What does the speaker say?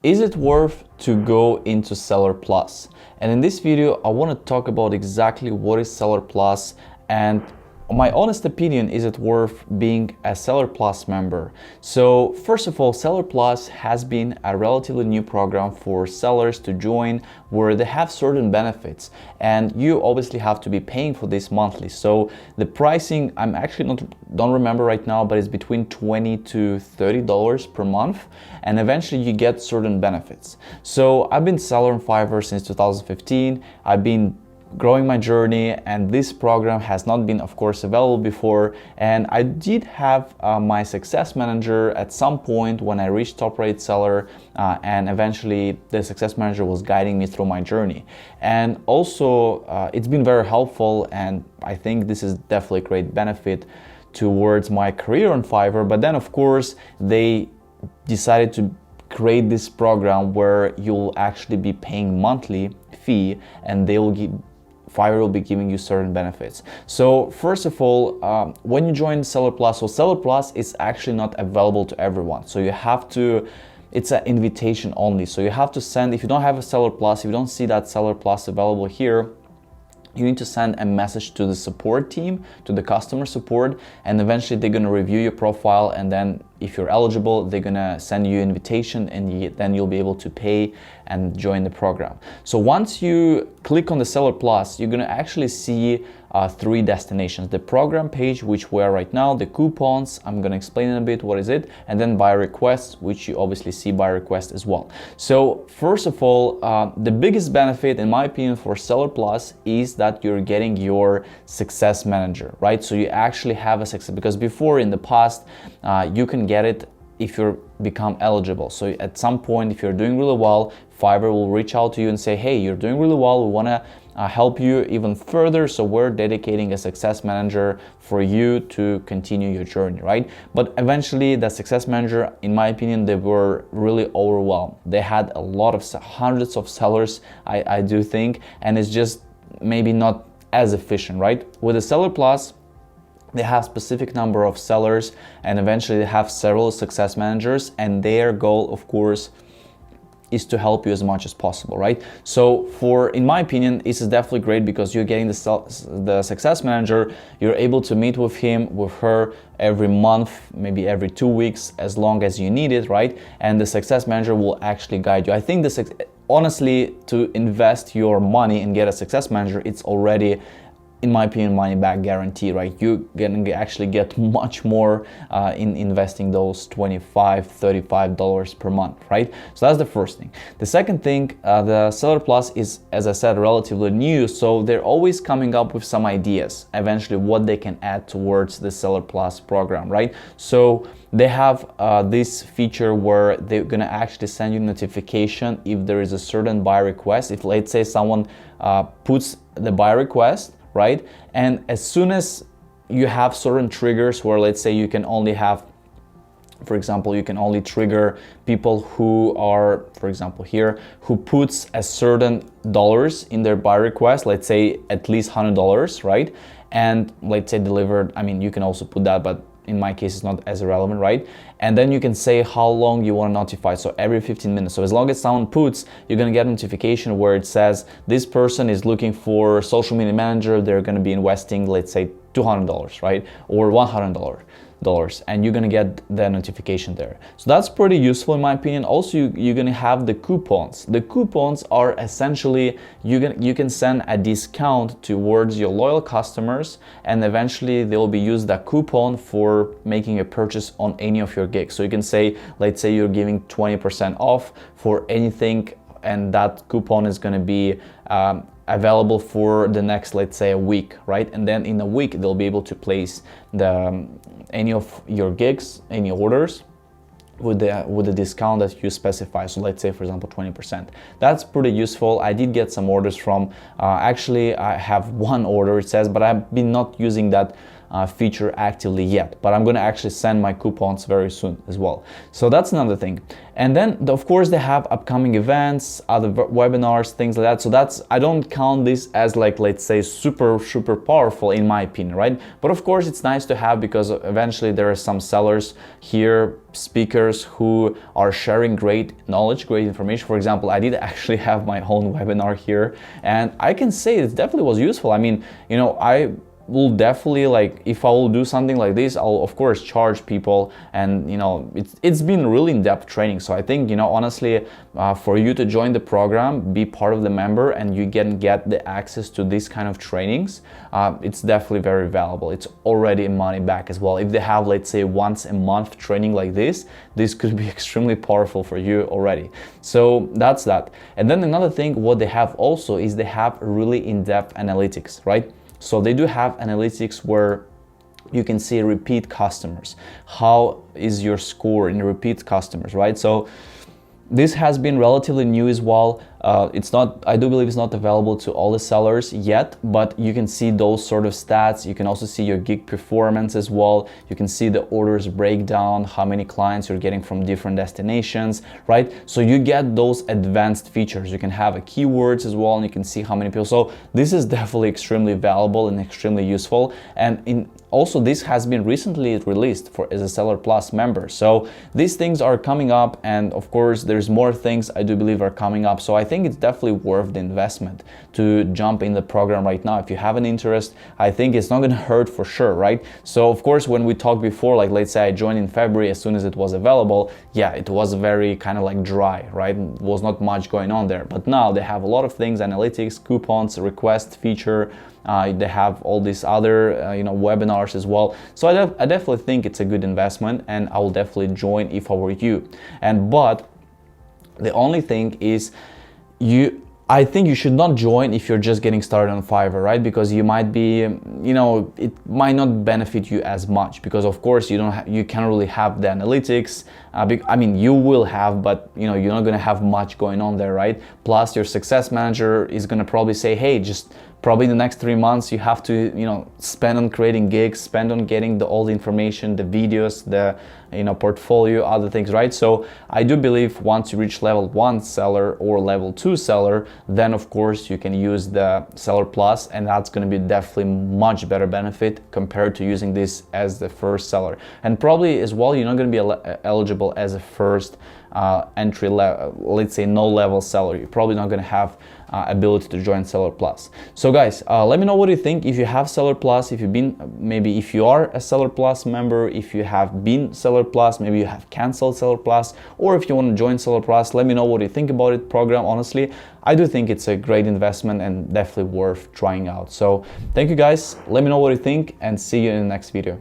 Is it worth to go into Seller Plus? And in this video, I want to talk about exactly what is Seller Plus, and my honest opinion, is it worth being a Seller Plus member? So first of all, Seller Plus has been a relatively new program for sellers to join where they have certain benefits, and you obviously have to be paying for this monthly. So the pricing, I'm actually don't remember right now, but it's between $20 to $30 per month, and eventually you get certain benefits. So I've been seller on Fiverr since 2015. I've been growing my journey, and this program has not been, of course, available before. And I did have my success manager at some point when I reached top rate seller, and eventually the success manager was guiding me through my journey. And also it's been very helpful, and I think this is definitely a great benefit towards my career on Fiverr. But then of course they decided to create this program where you'll actually be paying monthly fee, and they will give Fiverr will be giving you certain benefits. So first of all, when you join Seller Plus, so Seller Plus is actually not available to everyone. So you have to, it's an invitation only. So you have to send, if you don't have a Seller Plus, if you don't see that Seller Plus available here, you need to send a message to the support team, to the customer support, and eventually they're gonna review your profile, and then if you're eligible, they're gonna send you an invitation, and then you'll be able to pay and join the program. So once you click on the Seller Plus, you're gonna actually see three destinations: the program page, which we are right now, the coupons, I'm gonna explain in a bit what is it, and then buy requests, which you obviously see by request as well. So first of all, the biggest benefit in my opinion for Seller Plus is that you're getting your success manager, right? So you actually have a success, because before in the past you can get it if you become eligible. So at some point, if you're doing really well, Fiverr will reach out to you and say, hey, you're doing really well, we want to help you even further, so we're dedicating a success manager for you to continue your journey, right? But eventually the success manager, in my opinion, they were really overwhelmed. They had a lot of hundreds of sellers, I do think, and it's just maybe not as efficient, right? With the Seller Plus, they have specific number of sellers, and eventually they have several success managers, and their goal, of course, is to help you as much as possible, right? So in my opinion, this is definitely great, because you're getting the success manager, you're able to meet with him, with her every month, maybe every 2 weeks, as long as you need it, right? And the success manager will actually guide you. I think honestly, to invest your money and get a success manager, it's already, in my opinion, money back guarantee, right? You're gonna actually get much more in investing those $25, $35 per month, right? So that's the first thing. The second thing, the Seller Plus is, as I said, relatively new, so they're always coming up with some ideas, eventually what they can add towards the Seller Plus program, right? So they have this feature where they're gonna actually send you notification if there is a certain buy request. If, let's say, someone puts the buy request, right? And as soon as you have certain triggers where, let's say, you can only have, for example, you can only trigger people who are, for example here, who puts a certain dollars in their buy request, let's say at least $100, right? And let's say delivered, I mean, you can also put that, but in my case, it's not as relevant, right? And then you can say how long you want to notify, so every 15 minutes. So as long as someone puts, you're going to get a notification where it says this person is looking for social media manager, they're going to be investing, let's say, $200, right? Or $100, and you're gonna get the notification there. So that's pretty useful in my opinion. Also, you're gonna have the coupons. The coupons are essentially, you can send a discount towards your loyal customers, and eventually they'll be used that coupon for making a purchase on any of your gigs. So you can say, let's say you're giving 20% off for anything, and that coupon is gonna be available for the next, let's say, a week, right? And then in a week they'll be able to place any of your gigs, any orders with the discount that you specify. So let's say, for example, 20%. That's pretty useful. I did get some orders from actually I have one order, it says, but I've been not using that feature actively yet, but I'm going to actually send my coupons very soon as well. So that's another thing. And then of course they have upcoming events, other webinars, things like that. So that's, I don't count this as like, let's say, super powerful in my opinion, right? But of course it's nice to have, because eventually there are some sellers here, speakers who are sharing great knowledge, great information. For example, I did actually have my own webinar here, and I can say it definitely was useful. I mean, you know, I will definitely, like, if I will do something like this, I'll of course charge people, and you know, it's been really in-depth training. So I think, you know, honestly, for you to join the program, be part of the member, and you can get the access to this kind of trainings, it's definitely very valuable. It's already money back as well. If they have, let's say, once a month training like this could be extremely powerful for you already. So that's that. And then another thing, what they have also is they have really in-depth analytics, right? So they do have analytics where you can see repeat customers. How is your score in repeat customers, right? So this has been relatively new as well. It's not, I do believe it's not available to all the sellers yet, but you can see those sort of stats. You can also see your gig performance as well. You can see the orders breakdown, how many clients you're getting from different destinations, right? So you get those advanced features. You can have a keywords as well, and you can see how many people. So this is definitely extremely valuable and extremely useful. And also this has been recently released for as a Seller Plus member. So these things are coming up, and of course there's more things I do believe are coming up. So I think it's definitely worth the investment to jump in the program right now. If you have an interest, I think it's not going to hurt for sure, right? So of course, when we talked before, like let's say I joined in February, as soon as it was available, yeah, it was very kind of like dry, right? It was not much going on there. But now they have a lot of things: analytics, coupons, request feature. They have all these other you know, webinars as well. So I definitely think it's a good investment, and I will definitely join if I were you. But the only thing is, I think you should not join if you're just getting started on Fiverr, right? Because you might be, you know, it might not benefit you as much, because of course you can't really have the analytics. I mean, you will have, but you know, you're not going to have much going on there, right? Plus your success manager is going to probably say, hey, just probably in the next 3 months you have to, you know, spend on creating gigs, spend on getting all the information, the videos, the, you know, portfolio, other things, right? So I do believe once you reach level 1 seller or level 2 seller, then of course you can use the Seller Plus, and that's going to be definitely much better benefit compared to using this as the first seller. And probably as well, you're not going to be eligible as a first entry level, let's say no level seller. You're probably not going to have ability to join Seller Plus. So guys, let me know what you think. If you have Seller Plus, if you've been, maybe if you are a Seller Plus member, if you have been Seller Plus, maybe you have canceled Seller Plus, or if you want to join Seller Plus, let me know what you think about it program. Honestly, I do think it's a great investment and definitely worth trying out. So thank you guys. Let me know what you think, and see you in the next video.